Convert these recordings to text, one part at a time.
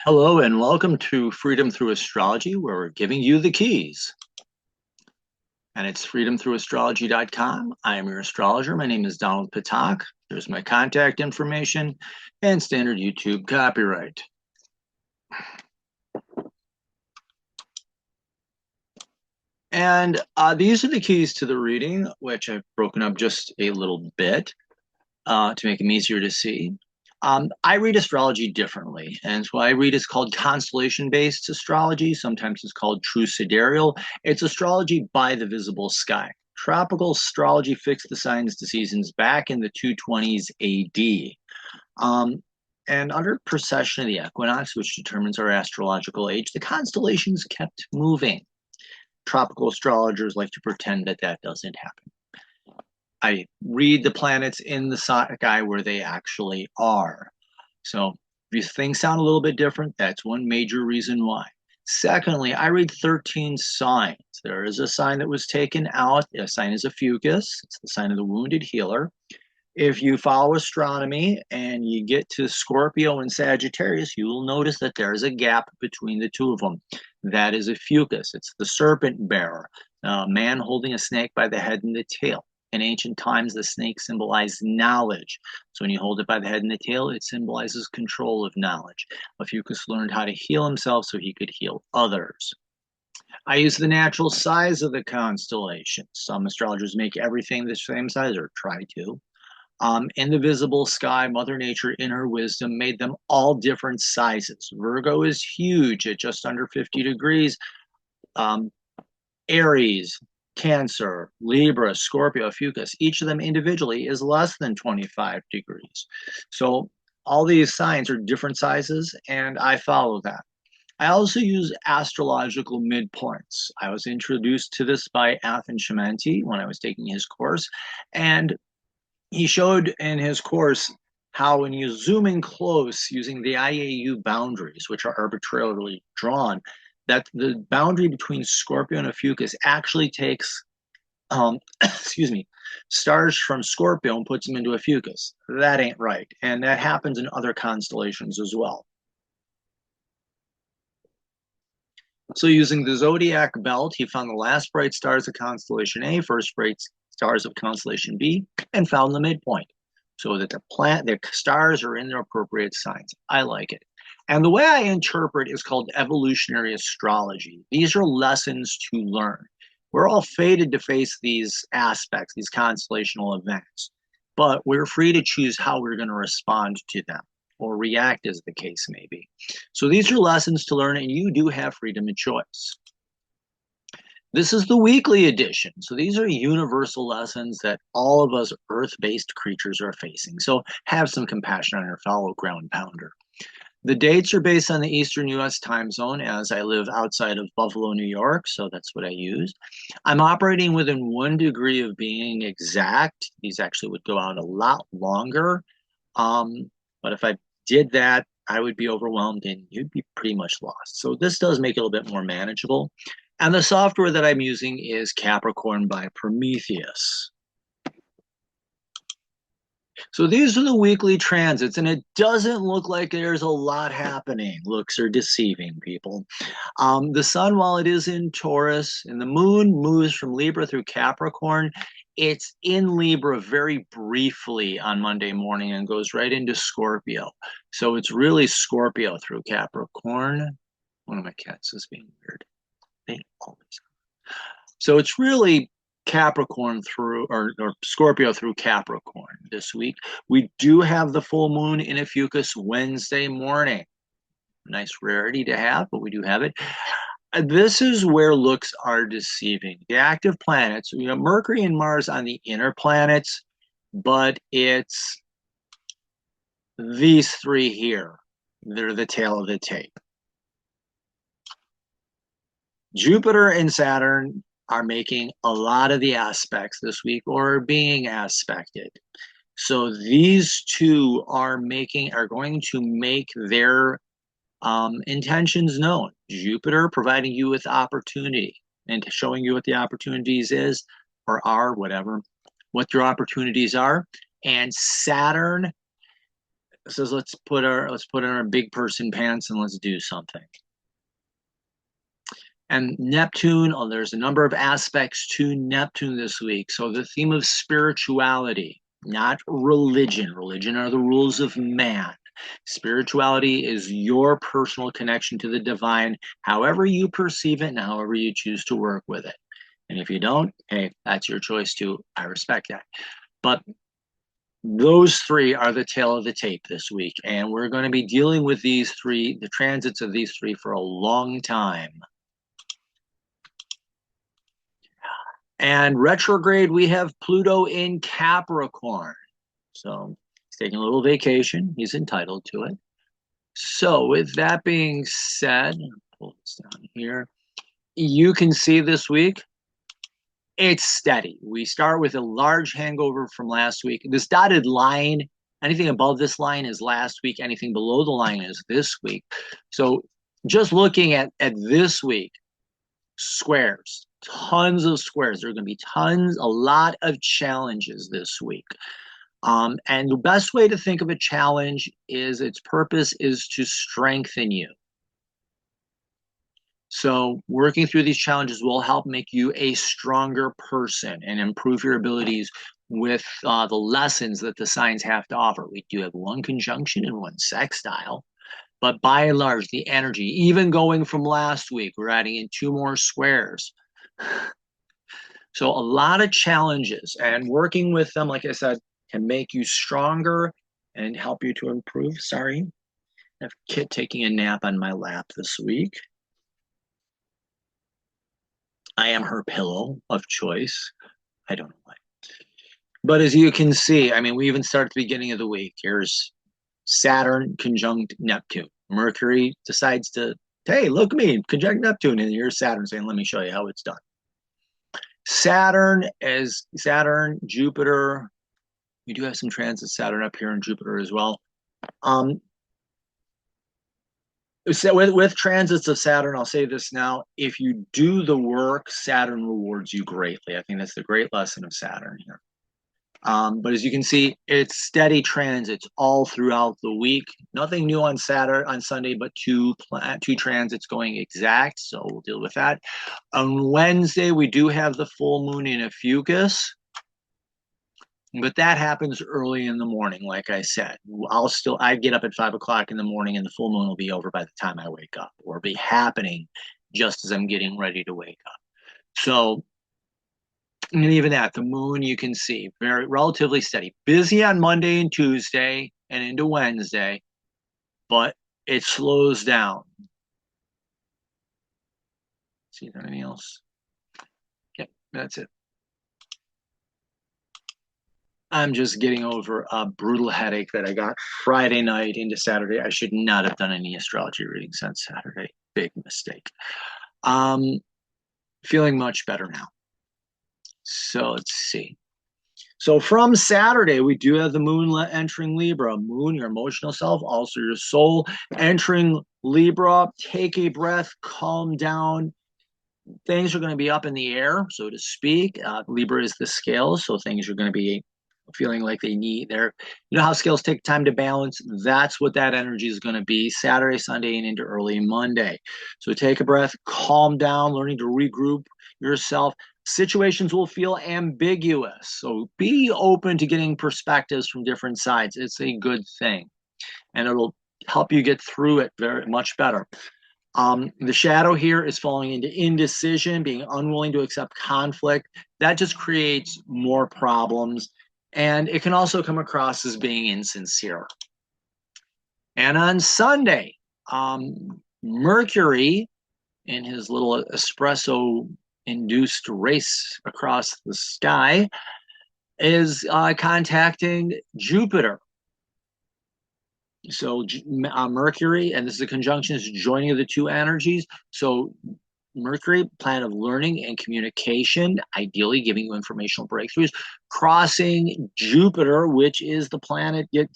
Hello and welcome to Freedom Through Astrology, where we're giving you the keys. And it's freedomthroughastrology.com. I am your astrologer. My name is Donald Patak. There's my contact information and standard YouTube copyright. And these are the keys to the reading, which I've broken up just a little bit to make them easier to see. I read astrology differently, and so I read is called constellation-based astrology. Sometimes it's called true sidereal. It's astrology by the visible sky. Tropical astrology fixed the signs to seasons back in the 220s AD. And under precession of the equinox, which determines our astrological age, the constellations kept moving. Tropical astrologers like to pretend that that doesn't happen. I read the planets in the sky where they actually are. So if things sound a little bit different, that's one major reason why. Secondly, I read 13 signs. There is a sign that was taken out. A sign is Ophiuchus. It's the sign of the wounded healer. If you follow astronomy and you get to Scorpio and Sagittarius, you will notice that there is a gap between the two of them. That is Ophiuchus. It's the serpent bearer, a man holding a snake by the head and the tail. In ancient times, the snake symbolized knowledge. So when you hold it by the head and the tail, it symbolizes control of knowledge. Ophiuchus learned how to heal himself so he could heal others. I use the natural size of the constellations. Some astrologers make everything the same size or try to. In the visible sky, Mother Nature, in her wisdom, made them all different sizes. Virgo is huge at just under 50 degrees. Aries, Cancer, Libra, Scorpio, Ophiuchus, each of them individually is less than 25 degrees. So all these signs are different sizes, and I follow that. I also use astrological midpoints. I was introduced to this by Athan Shamanti when I was taking his course, and he showed in his course how when you zoom in close using the IAU boundaries, which are arbitrarily drawn, that the boundary between Scorpio and Ophiuchus actually takes, excuse me, stars from Scorpio and puts them into Ophiuchus. That ain't right. And that happens in other constellations as well. So using the zodiac belt, he found the last bright stars of constellation A, first bright stars of constellation B, and found the midpoint so that the stars are in their appropriate signs. I like it. And the way I interpret is called evolutionary astrology. These are lessons to learn. We're all fated to face these aspects, these constellational events, but we're free to choose how we're going to respond to them or react, as the case may be. So these are lessons to learn, and you do have freedom of choice. This is the weekly edition. So these are universal lessons that all of us earth-based creatures are facing. So have some compassion on your fellow ground pounder. The dates are based on the Eastern US time zone, as I live outside of Buffalo, New York, so that's what I use. I'm operating within 1 degree of being exact. These actually would go out a lot longer. But if I did that, I would be overwhelmed and you'd be pretty much lost. So this does make it a little bit more manageable. And the software that I'm using is Capricorn by Prometheus. So these are the weekly transits, and it doesn't look like there's a lot happening. Looks are deceiving, people. The sun, while it is in Taurus, and the moon moves from Libra through Capricorn, it's in Libra very briefly on Monday morning and goes right into Scorpio. So it's really Scorpio through Capricorn. One of my cats is being weird. They always are. So it's really Capricorn through, or Scorpio through Capricorn this week. We do have the full moon in Ophiuchus Wednesday morning. Nice rarity to have, but we do have it. This is where looks are deceiving. The active planets, Mercury and Mars on the inner planets, but it's these three here. They're the tail of the tape. Jupiter and Saturn are making a lot of the aspects this week, or are being aspected. So these two are going to make their intentions known. Jupiter providing you with opportunity and showing you what the opportunities is, or are, whatever, what your opportunities are. And Saturn says let's put in our big person pants and let's do something. And Neptune, oh, there's a number of aspects to Neptune this week. So the theme of spirituality, not religion. Religion are the rules of man. Spirituality is your personal connection to the divine, however you perceive it and however you choose to work with it. And if you don't, hey, that's your choice too. I respect that. But those three are the tail of the tape this week. And we're going to be dealing with these three, the transits of these three, for a long time. And retrograde, we have Pluto in Capricorn. So he's taking a little vacation. He's entitled to it. So with that being said, pull this down here. You can see this week, it's steady. We start with a large hangover from last week. This dotted line, anything above this line is last week. Anything below the line is this week. So just looking at this week, squares, tons of squares. There are going to be a lot of challenges this week. And the best way to think of a challenge is its purpose is to strengthen you. So working through these challenges will help make you a stronger person and improve your abilities with the lessons that the signs have to offer. We do have one conjunction and one sextile, but by and large, the energy, even going from last week, we're adding in 2 more squares. So a lot of challenges, and working with them, like I said, can make you stronger and help you to improve. Sorry, I have Kit taking a nap on my lap this week. I am her pillow of choice. I don't know why. But as you can see, I mean, we even start at the beginning of the week. Here's Saturn conjunct Neptune. Mercury decides to, hey, look at me, conjunct Neptune. And here's Saturn saying, let me show you how it's done. Saturn, Jupiter. We do have some transit Saturn up here in Jupiter as well. So with transits of Saturn, I'll say this now, if you do the work, Saturn rewards you greatly. I think that's the great lesson of Saturn here. But as you can see, it's steady transits all throughout the week. Nothing new on Sunday, but two transits going exact. So we'll deal with that. On Wednesday, we do have the full moon in Ophiuchus. But that happens early in the morning, like I said. I get up at 5 o'clock in the morning and the full moon will be over by the time I wake up, or be happening just as I'm getting ready to wake up. So, and even that, the moon, you can see, very relatively steady. Busy on Monday and Tuesday and into Wednesday, but it slows down. See, anything else? Yep, that's it. I'm just getting over a brutal headache that I got Friday night into Saturday. I should not have done any astrology readings on Saturday. Big mistake. Feeling much better now. So let's see. So from Saturday, we do have the moon entering Libra. Moon, your emotional self, also your soul, entering Libra. Take a breath, calm down. Things are going to be up in the air, so to speak. Libra is the scale, so things are going to be feeling like they need their, you know how scales take time to balance? That's what that energy is going to be Saturday, Sunday, and into early Monday. So take a breath, calm down, learning to regroup yourself. Situations will feel ambiguous. So be open to getting perspectives from different sides. It's a good thing. And it'll help you get through it very much better. The shadow here is falling into indecision, being unwilling to accept conflict. That just creates more problems. And it can also come across as being insincere. And on Sunday, Mercury, in his little espresso-induced race across the sky, is contacting Jupiter. So Mercury, and this is a conjunction, is joining of the two energies. So Mercury, planet of learning and communication, ideally giving you informational breakthroughs, crossing Jupiter, which is the planet that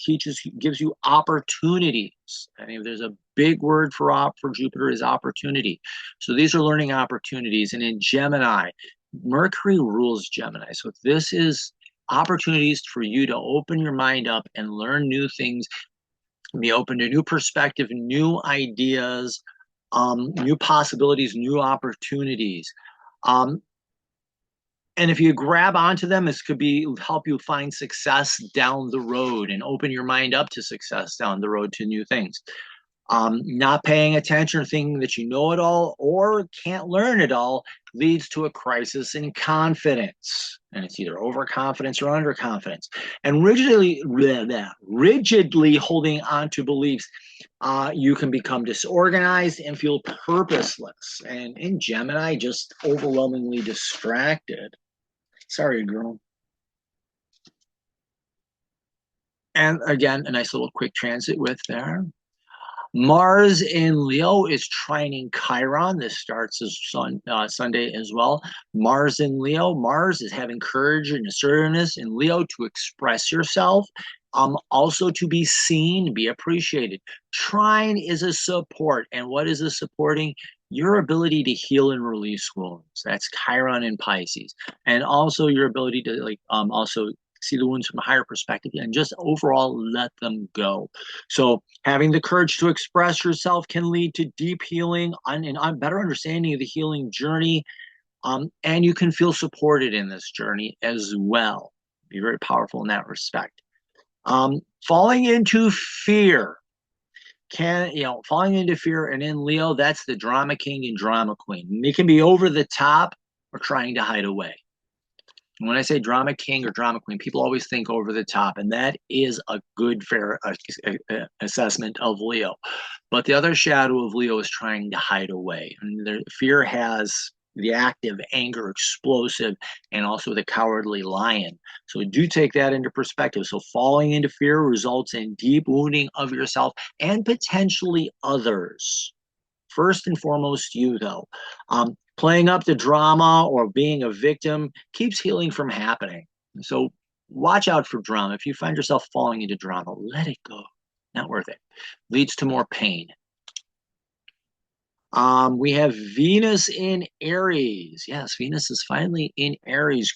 gives you opportunities. I mean, there's a big word for Jupiter is opportunity. So these are learning opportunities. And in Gemini, Mercury rules Gemini. So this is opportunities for you to open your mind up and learn new things Be open to new perspective, new ideas, new possibilities, new opportunities. Um, and if you grab onto them, this could be help you find success down the road and open your mind up to success down the road to new things. Not paying attention or thinking that you know it all or can't learn it all leads to a crisis in confidence. And it's either overconfidence or underconfidence. And rigidly holding on to beliefs, you can become disorganized and feel purposeless. And in Gemini, just overwhelmingly distracted. Sorry, girl. And again, a nice little quick transit with there. Mars in Leo is trining Chiron. This starts as Sunday as well. Mars in Leo. Mars is having courage and assertiveness in Leo to express yourself, also to be seen, be appreciated. Trine is a support. And what is this supporting? Your ability to heal and release wounds. That's Chiron in Pisces. And also your ability to also see the wounds from a higher perspective and just overall let them go. So having the courage to express yourself can lead to deep healing and better understanding of the healing journey. And you can feel supported in this journey as well. Be very powerful in that respect. Falling into fear falling into fear, and in Leo, that's the drama king and drama queen. They can be over the top or trying to hide away. When I say drama king or drama queen, people always think over the top, and that is a good, fair assessment of Leo. But the other shadow of Leo is trying to hide away. And fear has the active, anger, explosive, and also the cowardly lion. So do take that into perspective. So falling into fear results in deep wounding of yourself and potentially others. First and foremost, you, though. Playing up the drama or being a victim keeps healing from happening. So watch out for drama. If you find yourself falling into drama, let it go. Not worth it. Leads to more pain. We have Venus in Aries. Yes, Venus is finally in Aries,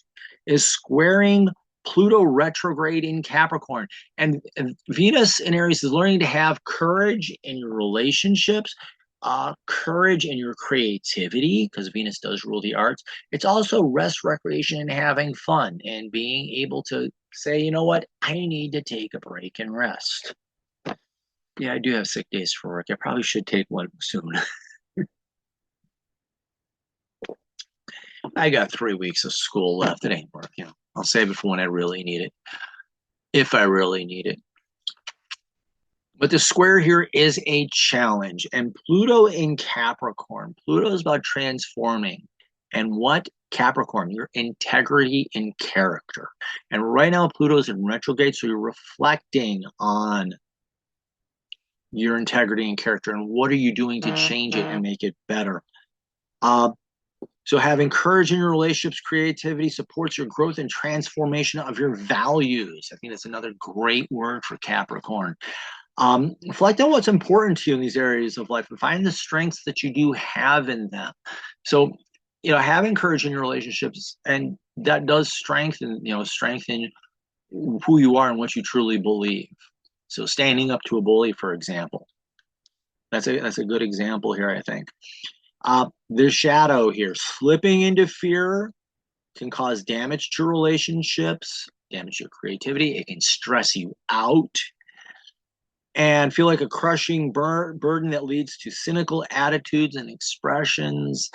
is squaring Pluto retrograde in Capricorn. And Venus in Aries is learning to have courage in your relationships, courage in your creativity, because Venus does rule the arts. It's also rest, recreation, and having fun, and being able to say, you know what, I need to take a break and rest. Yeah, I do have sick days for work. I probably should take one soon. I got 3 weeks of school left. It ain't work, I'll save it for when I really need it, if I really need it. But the square here is a challenge. And Pluto in Capricorn. Pluto is about transforming. And what? Capricorn, your integrity and character. And right now, Pluto is in retrograde, so you're reflecting on your integrity and character. And what are you doing to change it and make it better? So having courage in your relationships, creativity supports your growth and transformation of your values. I think that's another great word for Capricorn. Reflect on what's important to you in these areas of life and find the strengths that you do have in them. So, having courage in your relationships, and that does strengthen who you are and what you truly believe. So standing up to a bully, for example, that's a good example here, I think. The shadow here, slipping into fear can cause damage to relationships, damage your creativity. It can stress you out and feel like a crushing burden that leads to cynical attitudes and expressions.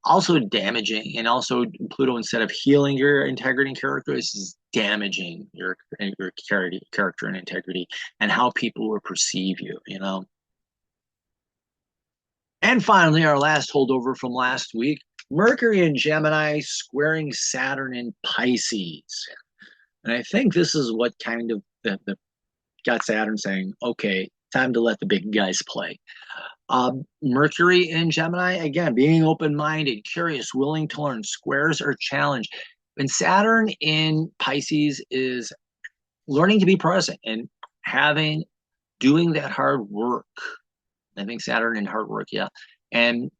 Also damaging, and also Pluto, instead of healing your integrity and character, is damaging your character and integrity and how people will perceive you, And finally, our last holdover from last week, Mercury in Gemini squaring Saturn in Pisces. And I think this is what kind of got Saturn saying, okay, time to let the big guys play. Mercury in Gemini, again, being open-minded, curious, willing to learn. Squares are challenge. And Saturn in Pisces is learning to be present and doing that hard work. I think Saturn in hard work, yeah. And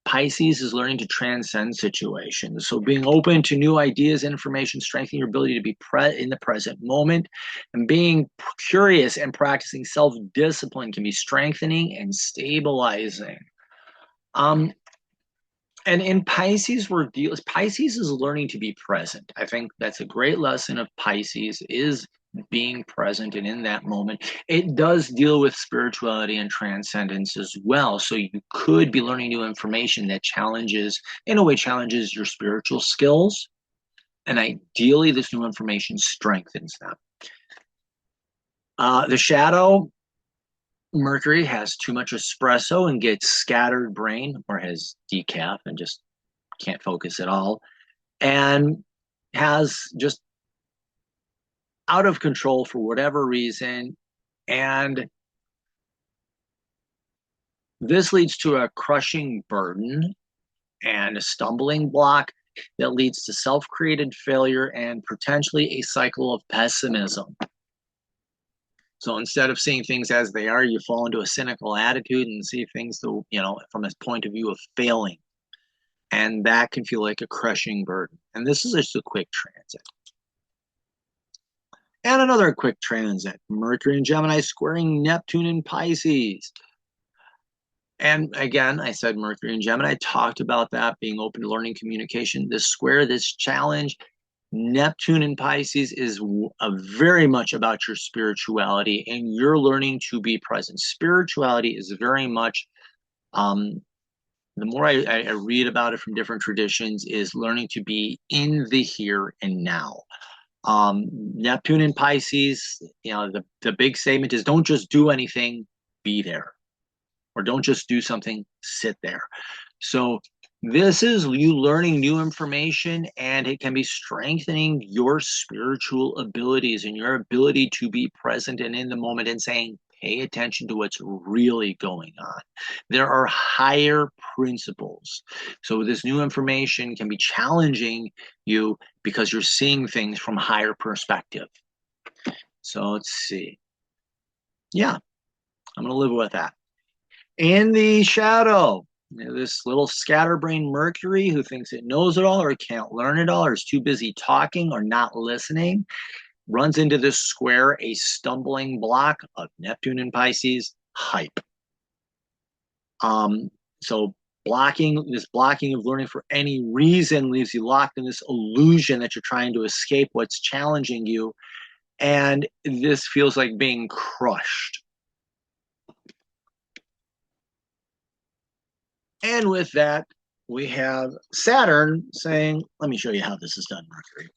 Pisces is learning to transcend situations. So being open to new ideas, information, strengthening your ability to be in the present moment, and being curious and practicing self-discipline can be strengthening and stabilizing. And in Pisces, Pisces is learning to be present. I think that's a great lesson of Pisces is being present and in that moment. It does deal with spirituality and transcendence as well. So you could be learning new information that challenges your spiritual skills. And ideally, this new information strengthens them. The shadow, Mercury, has too much espresso and gets scattered brain, or has decaf and just can't focus at all, and has just out of control for whatever reason. And this leads to a crushing burden and a stumbling block that leads to self-created failure and potentially a cycle of pessimism. So instead of seeing things as they are, you fall into a cynical attitude and see things, from a point of view of failing. And that can feel like a crushing burden. And this is just a quick transit. And another quick transit. Mercury in Gemini squaring Neptune in Pisces. And again, I said Mercury in Gemini. I talked about that, being open to learning, communication. This square, this challenge, Neptune in Pisces is very much about your spirituality, and you're learning to be present. Spirituality is very much, the more I read about it from different traditions, is learning to be in the here and now. Neptune in Pisces, the big statement is don't just do anything, be there. Or don't just do something, sit there. So this is you learning new information, and it can be strengthening your spiritual abilities and your ability to be present and in the moment and saying, pay attention to what's really going on. There are higher principles. So this new information can be challenging you because you're seeing things from higher perspective. So let's see. Yeah, I'm going to live with that. In the shadow, this little scatterbrain Mercury who thinks it knows it all or can't learn it all or is too busy talking or not listening, runs into this square, a stumbling block of Neptune and Pisces, hype. So blocking of learning for any reason leaves you locked in this illusion that you're trying to escape what's challenging you. And this feels like being crushed. And with that, we have Saturn saying, let me show you how this is done, Mercury.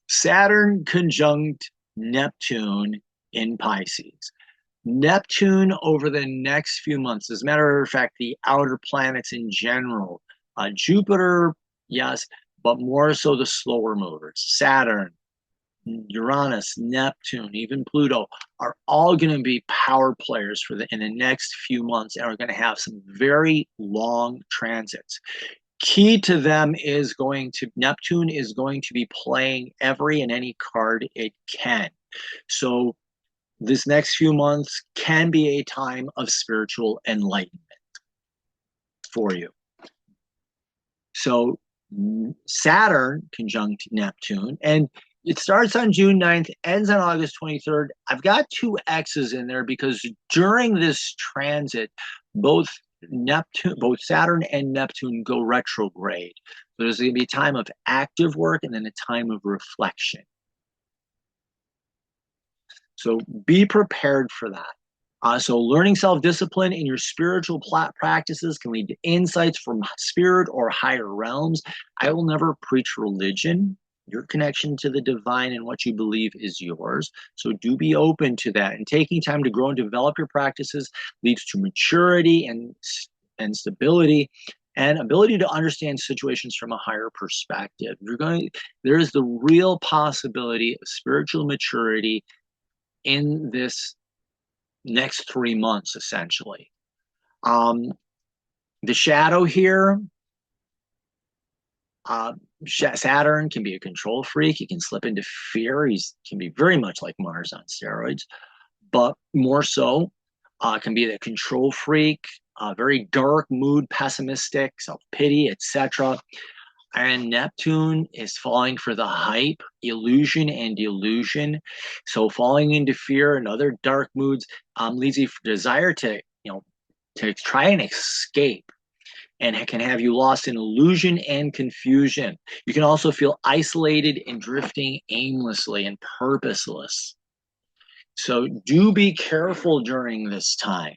Saturn conjunct Neptune in Pisces. Neptune over the next few months, as a matter of fact, the outer planets in general, Jupiter, yes, but more so the slower movers, Saturn, Uranus, Neptune, even Pluto, are all going to be power players in the next few months, and are going to have some very long transits. Key to them is Neptune is going to be playing every and any card it can. So this next few months can be a time of spiritual enlightenment for you. So Saturn conjunct Neptune, and it starts on June 9th, ends on August 23rd. I've got two X's in there because during this transit, both Saturn and Neptune go retrograde. So there's going to be a time of active work and then a time of reflection. So be prepared for that. So learning self-discipline in your spiritual practices can lead to insights from spirit or higher realms. I will never preach religion. Your connection to the divine and what you believe is yours. So do be open to that. And taking time to grow and develop your practices leads to maturity and stability and ability to understand situations from a higher perspective. There is the real possibility of spiritual maturity in this next 3 months, essentially. The shadow here, Saturn can be a control freak. He can slip into fear. He can be very much like Mars on steroids, but more so can be the control freak, very dark mood, pessimistic, self-pity, etc. And Neptune is falling for the hype, illusion, and delusion. So falling into fear and other dark moods leads you to desire to, to try and escape, and it can have you lost in illusion and confusion. You can also feel isolated and drifting aimlessly and purposeless. So do be careful during this time.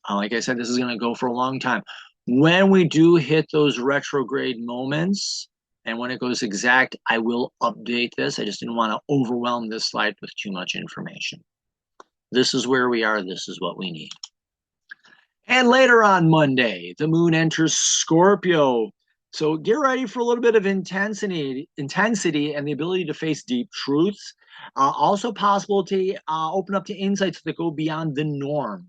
Like I said, this is going to go for a long time. When we do hit those retrograde moments, and when it goes exact, I will update this. I just didn't want to overwhelm this slide with too much information. This is where we are. This is what we need. And later on Monday, the moon enters Scorpio. So get ready for a little bit of intensity and the ability to face deep truths. Also possible to open up to insights that go beyond the norm.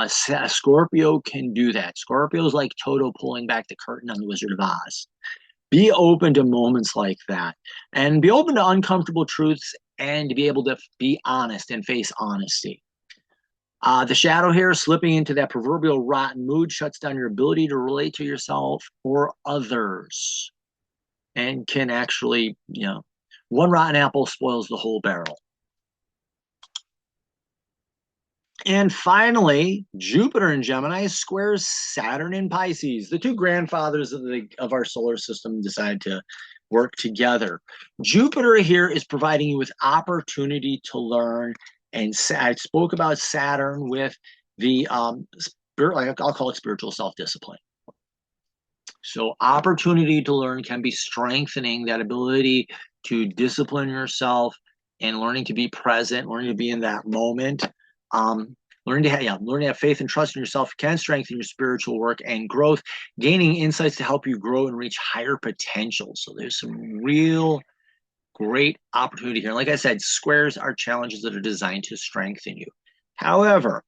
Scorpio can do that. Scorpio is like Toto pulling back the curtain on the Wizard of Oz. Be open to moments like that, and be open to uncomfortable truths, and to be able to be honest and face honesty. The shadow here, slipping into that proverbial rotten mood, shuts down your ability to relate to yourself or others, and can actually, one rotten apple spoils the whole barrel. And finally, Jupiter in Gemini squares Saturn in Pisces. The two grandfathers of our solar system decided to work together. Jupiter here is providing you with opportunity to learn. And I spoke about Saturn with the I'll call it spiritual self-discipline. So opportunity to learn can be strengthening that ability to discipline yourself and learning to be present, learning to be in that moment. Learning to have faith and trust in yourself can strengthen your spiritual work and growth, gaining insights to help you grow and reach higher potential. So there's some real great opportunity here. And like I said, squares are challenges that are designed to strengthen you. However,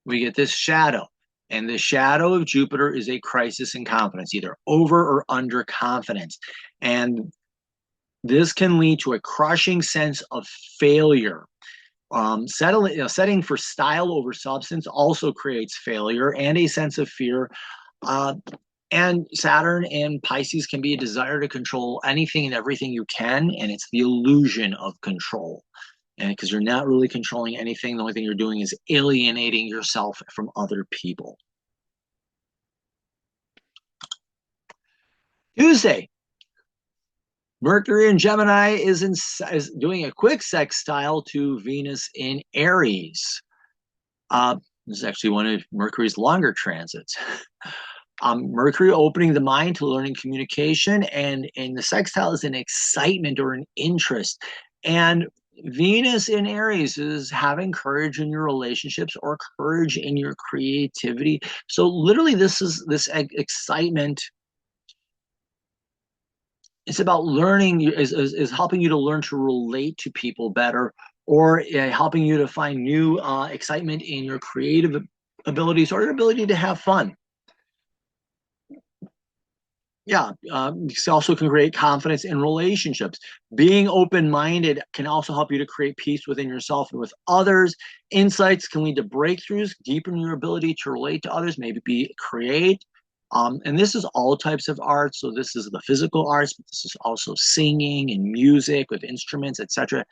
we get this shadow, and the shadow of Jupiter is a crisis in confidence, either over or under confidence. And this can lead to a crushing sense of failure. Setting for style over substance also creates failure and a sense of fear. And Saturn and Pisces can be a desire to control anything and everything you can, and it's the illusion of control. And because you're not really controlling anything, the only thing you're doing is alienating yourself from other people. Tuesday, Mercury in Gemini is doing a quick sextile to Venus in Aries. This is actually one of Mercury's longer transits. Mercury opening the mind to learning communication, and the sextile is an excitement or an interest. And Venus in Aries is having courage in your relationships or courage in your creativity. So literally this excitement. It's about learning, is helping you to learn to relate to people better, or helping you to find new excitement in your creative abilities or your ability to have fun. This also can create confidence in relationships. Being open-minded can also help you to create peace within yourself and with others. Insights can lead to breakthroughs, deepen your ability to relate to others, maybe create. And this is all types of art. So this is the physical arts, but this is also singing and music with instruments, etc.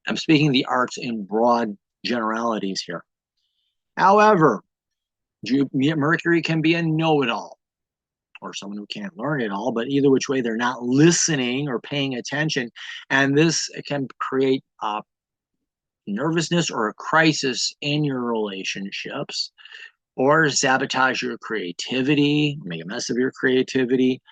I'm speaking the arts in broad generalities here. However, Mercury can be a know-it-all, or someone who can't learn it all, but either which way, they're not listening or paying attention. And this can create nervousness or a crisis in your relationships, or sabotage your creativity, make a mess of your creativity.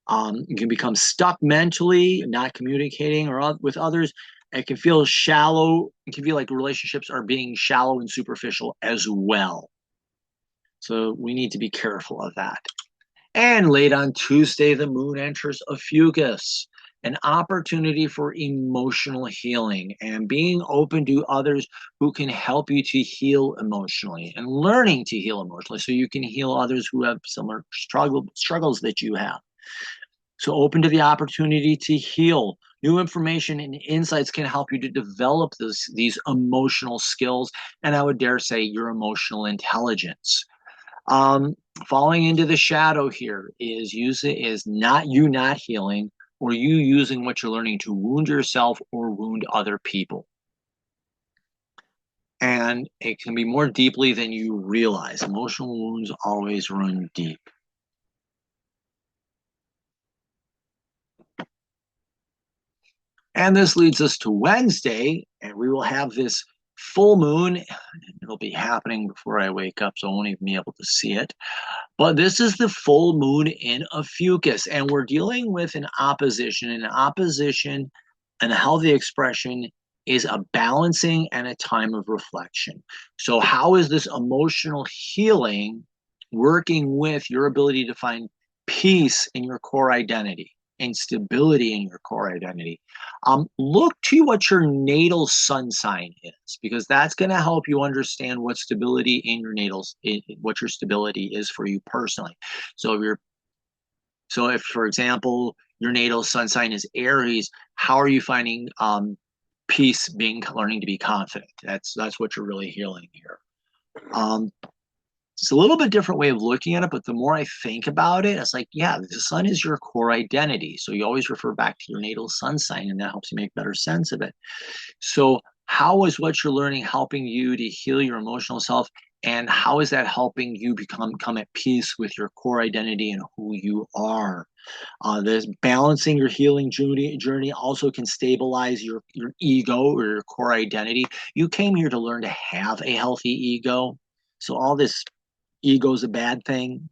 You can become stuck mentally, not communicating or with others. It can feel shallow. It can feel like relationships are being shallow and superficial as well. So we need to be careful of that. And late on Tuesday, the moon enters Ophiuchus, an opportunity for emotional healing and being open to others who can help you to heal emotionally and learning to heal emotionally so you can heal others who have similar struggles that you have. So open to the opportunity to heal. New information and insights can help you to develop these emotional skills, and I would dare say your emotional intelligence. Um, Falling into the shadow here is not you not healing, or you using what you're learning to wound yourself or wound other people. And it can be more deeply than you realize. Emotional wounds always run deep. And this leads us to Wednesday, and we will have this full moon. It'll be happening before I wake up, so I won't even be able to see it. But this is the full moon in Ophiuchus, and we're dealing with an opposition. An opposition, and a healthy expression is a balancing and a time of reflection. So, how is this emotional healing working with your ability to find peace in your core identity and stability in your core identity? Look to what your natal sun sign is, because that's going to help you understand what stability in your what your stability is for you personally. So if, for example, your natal sun sign is Aries, how are you finding peace, learning to be confident? That's what you're really healing here. It's a little bit different way of looking at it, but the more I think about it, it's like, yeah, the sun is your core identity. So you always refer back to your natal sun sign, and that helps you make better sense of it. So how is what you're learning helping you to heal your emotional self? And how is that helping you come at peace with your core identity and who you are? This balancing your healing journey also can stabilize your ego or your core identity. You came here to learn to have a healthy ego. So all this ego is a bad thing.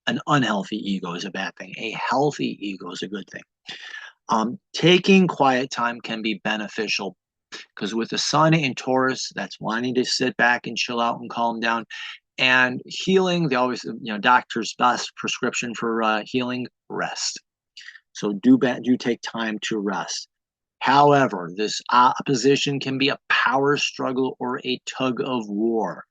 An unhealthy ego is a bad thing. A healthy ego is a good thing. Taking quiet time can be beneficial, because with the sun in Taurus, that's wanting to sit back and chill out and calm down. And healing, they always, doctor's best prescription for healing: rest. So do take time to rest. However, this opposition can be a power struggle or a tug of war.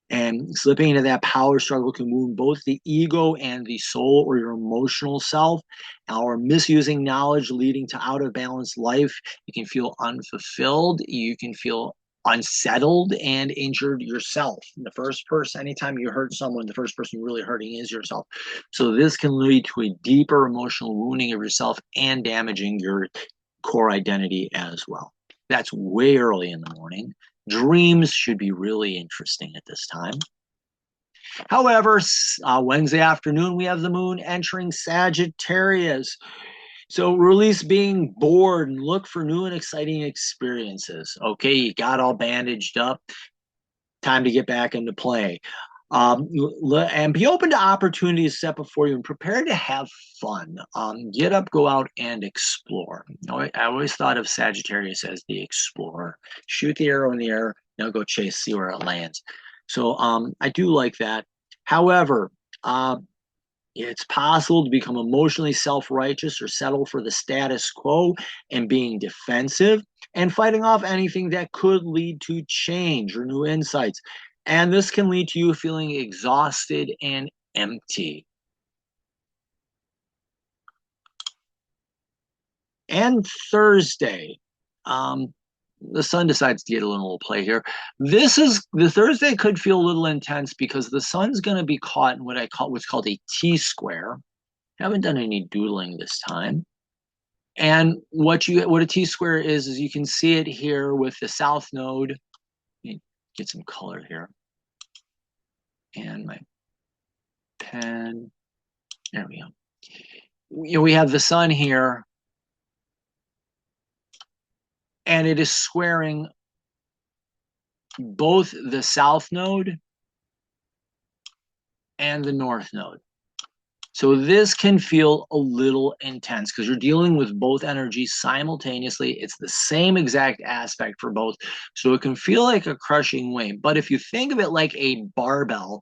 And slipping into that power struggle can wound both the ego and the soul or your emotional self, or misusing knowledge leading to out of balance life. You can feel unfulfilled. You can feel unsettled and injured yourself. The first person, anytime you hurt someone, the first person you're really hurting is yourself. So this can lead to a deeper emotional wounding of yourself and damaging your core identity as well. That's way early in the morning. Dreams should be really interesting at this time. However, Wednesday afternoon, we have the moon entering Sagittarius. So release being bored and look for new and exciting experiences. Okay, you got all bandaged up. Time to get back into play. And be open to opportunities set before you and prepare to have fun. Get up, go out, and explore. I always thought of Sagittarius as the explorer. Shoot the arrow in the air, now go chase, see where it lands. So I do like that. However, it's possible to become emotionally self-righteous or settle for the status quo and being defensive and fighting off anything that could lead to change or new insights. And this can lead to you feeling exhausted and empty. And Thursday, the sun decides to get a little play here. The Thursday could feel a little intense because the sun's going to be caught in what's called a T-square. Haven't done any doodling this time. And what a T-square is you can see it here with the south node. Let me get some color here. And my pen. There we go. We have the sun here, and it is squaring both the south node and the north node. So this can feel a little intense because you're dealing with both energies simultaneously. It's the same exact aspect for both. So it can feel like a crushing weight. But if you think of it like a barbell,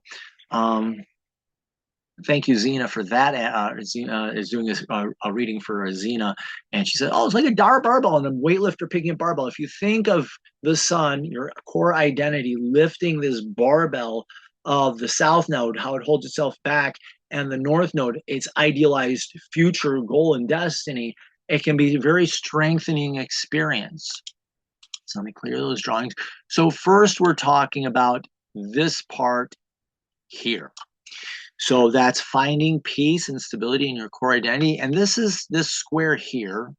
thank you, Zena, for that. Zena is doing a reading for Zena, and she said, "Oh, it's like a barbell and a weightlifter picking a barbell." If you think of the sun, your core identity, lifting this barbell of the south node, how it holds itself back, and the north node, its idealized future goal and destiny, it can be a very strengthening experience. So let me clear those drawings. So first, we're talking about this part here. So that's finding peace and stability in your core identity. And this square here.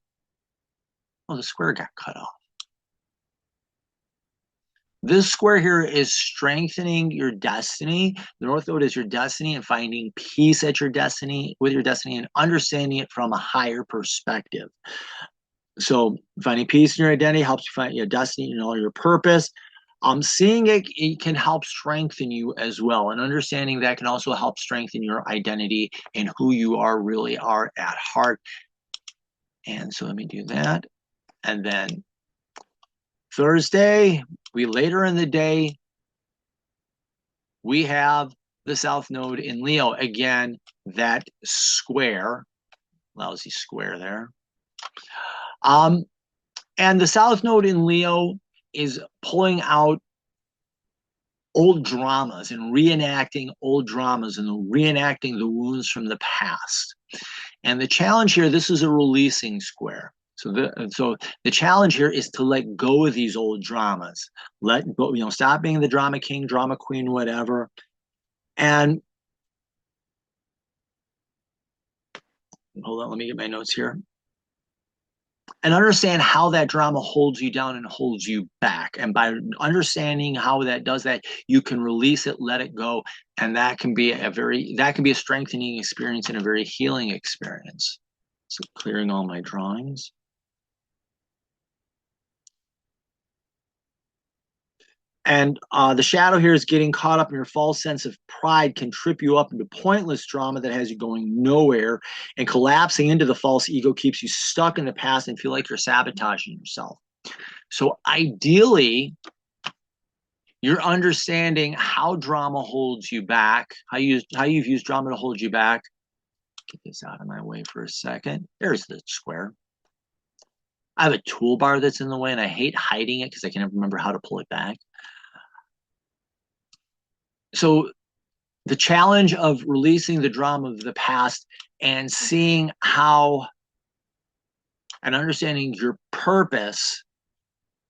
Oh, the square got cut off. This square here is strengthening your destiny. The North Node is your destiny and finding peace at your destiny, with your destiny, and understanding it from a higher perspective. So finding peace in your identity helps you find your destiny and all your purpose. Seeing it can help strengthen you as well. And understanding that can also help strengthen your identity and who you really are at heart. And so let me do that. And then Thursday, later in the day, we have the South Node in Leo. Again, that square, lousy square there. And the South Node in Leo is pulling out old dramas and reenacting old dramas and reenacting the wounds from the past. And the challenge here, this is a releasing square. So the challenge here is to let go of these old dramas. Let go, stop being the drama king, drama queen, whatever. And hold on, let me get my notes here. And understand how that drama holds you down and holds you back. And by understanding how that does that, you can release it, let it go, and that can be a strengthening experience and a very healing experience. So clearing all my drawings. And the shadow here is getting caught up in your false sense of pride can trip you up into pointless drama that has you going nowhere, and collapsing into the false ego keeps you stuck in the past and feel like you're sabotaging yourself. So ideally, you're understanding how drama holds you back, how you've used drama to hold you back. Get this out of my way for a second. There's the square. I have a toolbar that's in the way, and I hate hiding it because I can never remember how to pull it back. So the challenge of releasing the drama of the past and seeing how and understanding your purpose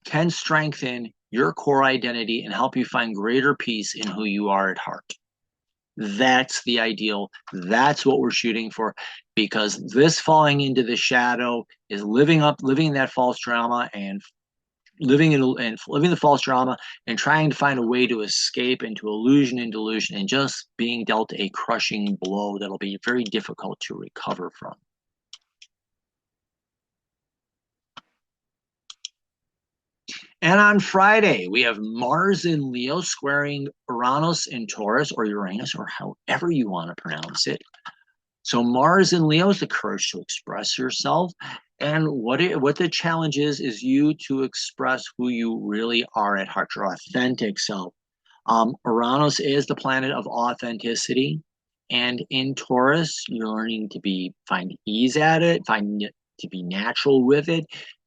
can strengthen your core identity and help you find greater peace in who you are at heart. That's the ideal. That's what we're shooting for, because this falling into the shadow is living that false drama and living the false drama and trying to find a way to escape into illusion and delusion and just being dealt a crushing blow that'll be very difficult to recover from. And on Friday, we have Mars in Leo squaring Uranus in Taurus, or Uranus, or however you want to pronounce it. So Mars in Leo is the courage to express yourself. And what the challenge is you to express who you really are at heart, your authentic self. Uranus is the planet of authenticity. And in Taurus, you're learning to find ease at it, finding it to be natural with it,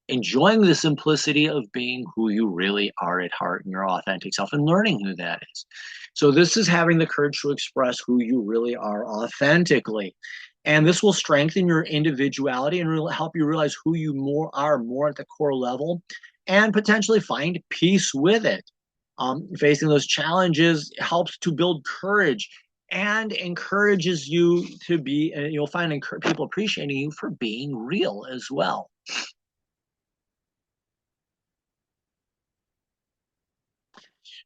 enjoying the simplicity of being who you really are at heart and your authentic self, and learning who that is. So this is having the courage to express who you really are authentically. And this will strengthen your individuality and really help you realize who you are more at the core level, and potentially find peace with it. Facing those challenges helps to build courage and encourages you to be, and you'll find people appreciating you for being real as well.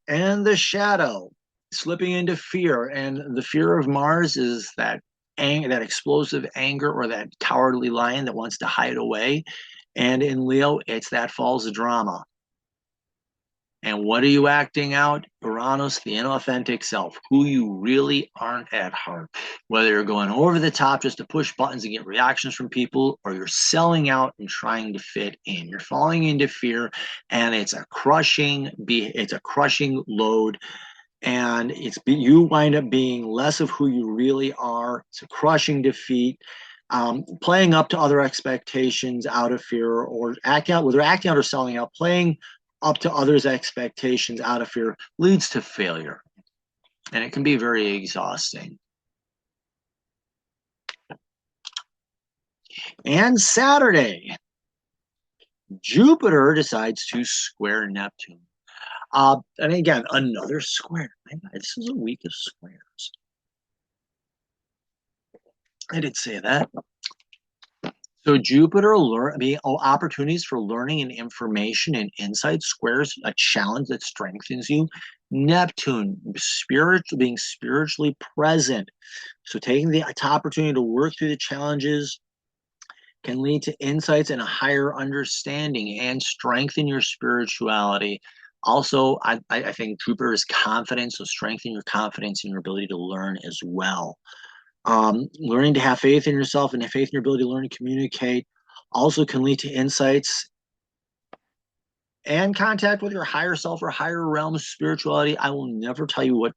And the shadow, slipping into fear. And the fear of Mars is that explosive anger, or that cowardly lion that wants to hide away. And in Leo, it's that false drama. And what are you acting out? Uranus, the inauthentic self, who you really aren't at heart. Whether you're going over the top just to push buttons and get reactions from people, or you're selling out and trying to fit in. You're falling into fear, and it's a crushing load. And you wind up being less of who you really are. It's a crushing defeat. Playing up to other expectations out of fear, or acting out, whether acting out or selling out, playing up to others' expectations out of fear leads to failure. And it can be very exhausting. And Saturday, Jupiter decides to square Neptune. And again, another square. This is a week of squares. I did say that. So Jupiter being opportunities for learning and information and insight squares a challenge that strengthens you. Neptune, being spiritually present. So taking the opportunity to work through the challenges can lead to insights and a higher understanding and strengthen your spirituality. Also, I think Jupiter is confidence, so strengthen your confidence and your ability to learn as well. Learning to have faith in yourself and have faith in your ability to learn and communicate also can lead to insights and contact with your higher self or higher realm of spirituality. I will never tell you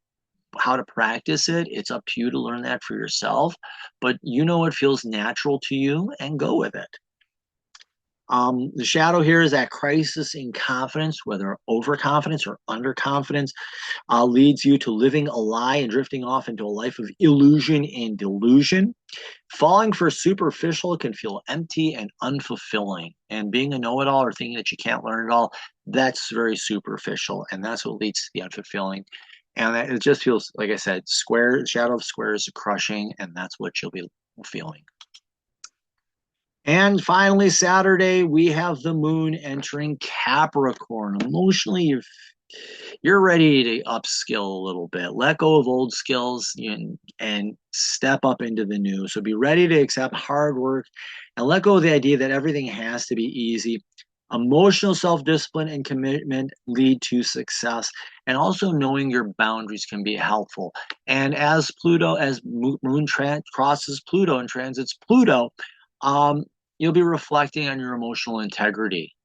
how to practice it. It's up to you to learn that for yourself, but you know what feels natural to you and go with it. The shadow here is that crisis in confidence, whether overconfidence or underconfidence, leads you to living a lie and drifting off into a life of illusion and delusion. Falling for superficial can feel empty and unfulfilling. And being a know-it-all or thinking that you can't learn it all, that's very superficial. And that's what leads to the unfulfilling. And it just feels, like I said, shadow of squares crushing, and that's what you'll be feeling. And finally, Saturday, we have the moon entering Capricorn. Emotionally, you're ready to upskill a little bit. Let go of old skills and step up into the new. So be ready to accept hard work and let go of the idea that everything has to be easy. Emotional self-discipline and commitment lead to success. And also knowing your boundaries can be helpful. And as moon crosses Pluto and transits Pluto, you'll be reflecting on your emotional integrity.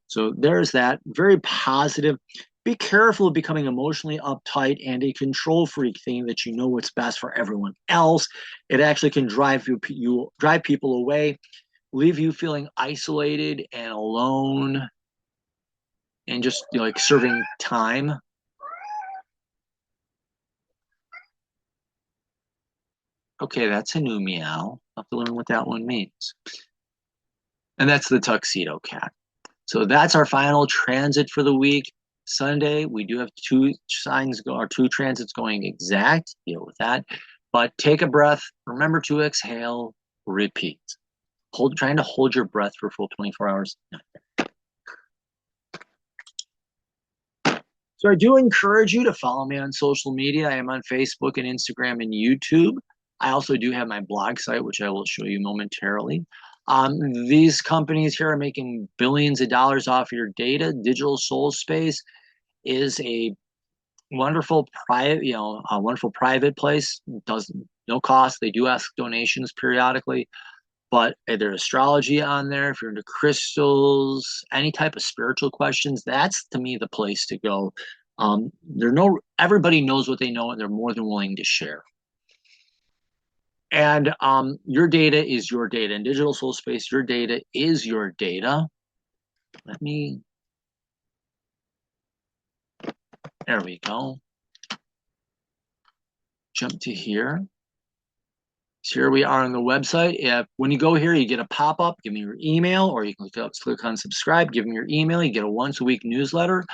So there's that. Very positive. Be careful of becoming emotionally uptight and a control freak, thinking that you know what's best for everyone else. It actually can drive people away, leave you feeling isolated and alone, and just like serving time. Okay, that's a new meow. I'll have to learn what that one means. And that's the tuxedo cat. So that's our final transit for the week. Sunday, we do have two transits going exact. Deal with that. But take a breath. Remember to exhale. Repeat. Trying to hold your breath for a full 24 hours. So I do encourage you to follow me on social media. I am on Facebook and Instagram and YouTube. I also do have my blog site, which I will show you momentarily. These companies here are making billions of dollars off your data. Digital Soul Space is a wonderful private place. Does no cost. They do ask donations periodically, but there's astrology on there. If you're into crystals, any type of spiritual questions, that's to me the place to go. Everybody knows what they know, and they're more than willing to share. And your data is your data. In Digital Soul Space, your data is your data. There we go. Jump to here. So here we are on the website. When you go here, you get a pop-up. Give me your email, or you can click on subscribe. Give me your email. You get a once-a-week newsletter.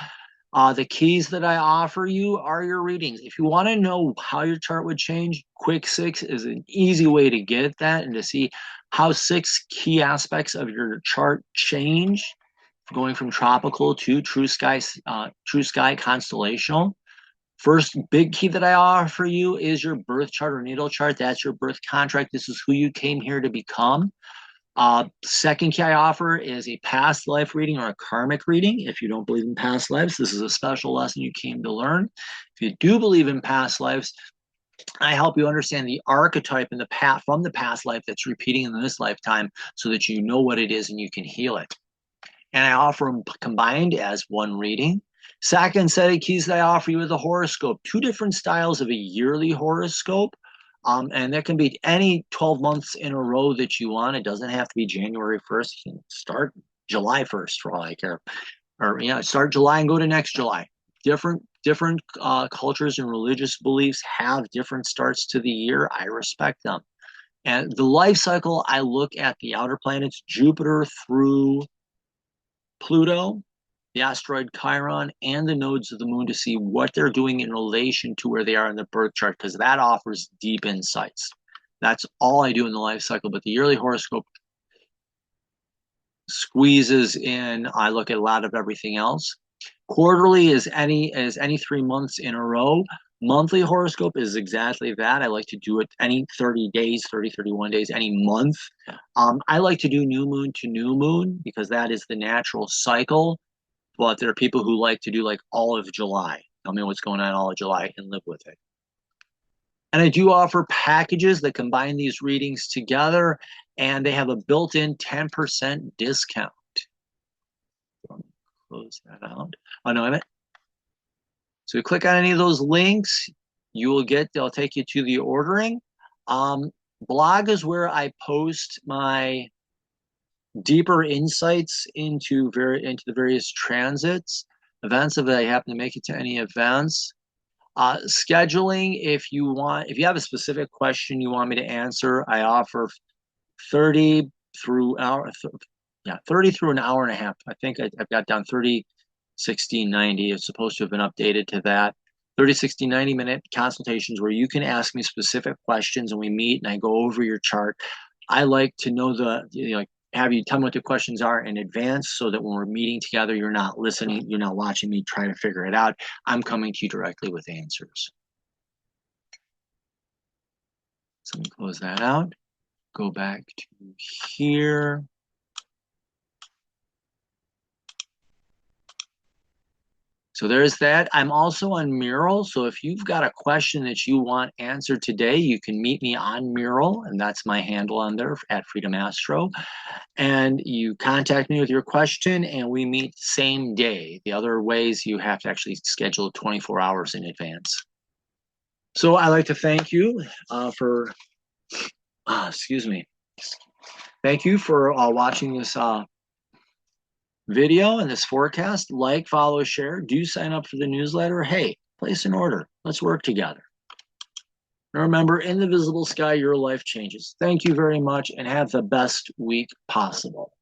The keys that I offer you are your readings. If you want to know how your chart would change, Quick 6 is an easy way to get that and to see how 6 key aspects of your chart change, going from tropical to true sky constellational. First big key that I offer you is your birth chart or natal chart. That's your birth contract. This is who you came here to become. Second key I offer is a past life reading or a karmic reading. If you don't believe in past lives, this is a special lesson you came to learn. If you do believe in past lives, I help you understand the archetype in from the past life that's repeating in this lifetime so that you know what it is and you can heal it. And I offer them combined as one reading. Second set of keys that I offer you is a horoscope, 2 different styles of a yearly horoscope. And that can be any 12 months in a row that you want. It doesn't have to be January 1st. You can start July 1st for all I care. Or start July and go to next July. Different cultures and religious beliefs have different starts to the year. I respect them. And the life cycle, I look at the outer planets, Jupiter through Pluto, the asteroid Chiron, and the nodes of the moon to see what they're doing in relation to where they are in the birth chart, because that offers deep insights. That's all I do in the life cycle. But the yearly horoscope squeezes in. I look at a lot of everything else. Quarterly is any 3 months in a row. Monthly horoscope is exactly that. I like to do it any 30 days, 30, 31 days, any month. I like to do new moon to new moon because that is the natural cycle. But there are people who like to do like all of July. Tell me what's going on all of July and live with it. And I do offer packages that combine these readings together, and they have a built-in 10% discount. Close that out. Oh, no, I meant. So you click on any of those links, they'll take you to the ordering. Blog is where I post my deeper insights into the various transits, events if I happen to make it to any events. Scheduling, if you have a specific question you want me to answer, I offer 30 through an hour and a half. I think I've got down 30, 60, 90. It's supposed to have been updated to that. 30, 60, 90-minute consultations where you can ask me specific questions and we meet and I go over your chart. I like to know have you tell me what the questions are in advance so that when we're meeting together, you're not listening, you're not watching me try to figure it out. I'm coming to you directly with answers. So let me close that out. Go back to here. So there's that. I'm also on Mural. So if you've got a question that you want answered today, you can meet me on Mural, and that's my handle on there at Freedom Astro. And you contact me with your question, and we meet same day. The other ways you have to actually schedule 24 hours in advance. So I'd like to thank you excuse me. Thank you for watching this video and this forecast. Like, follow, share. Do sign up for the newsletter. Hey, place an order. Let's work together. And remember, in the visible sky, your life changes. Thank you very much and have the best week possible.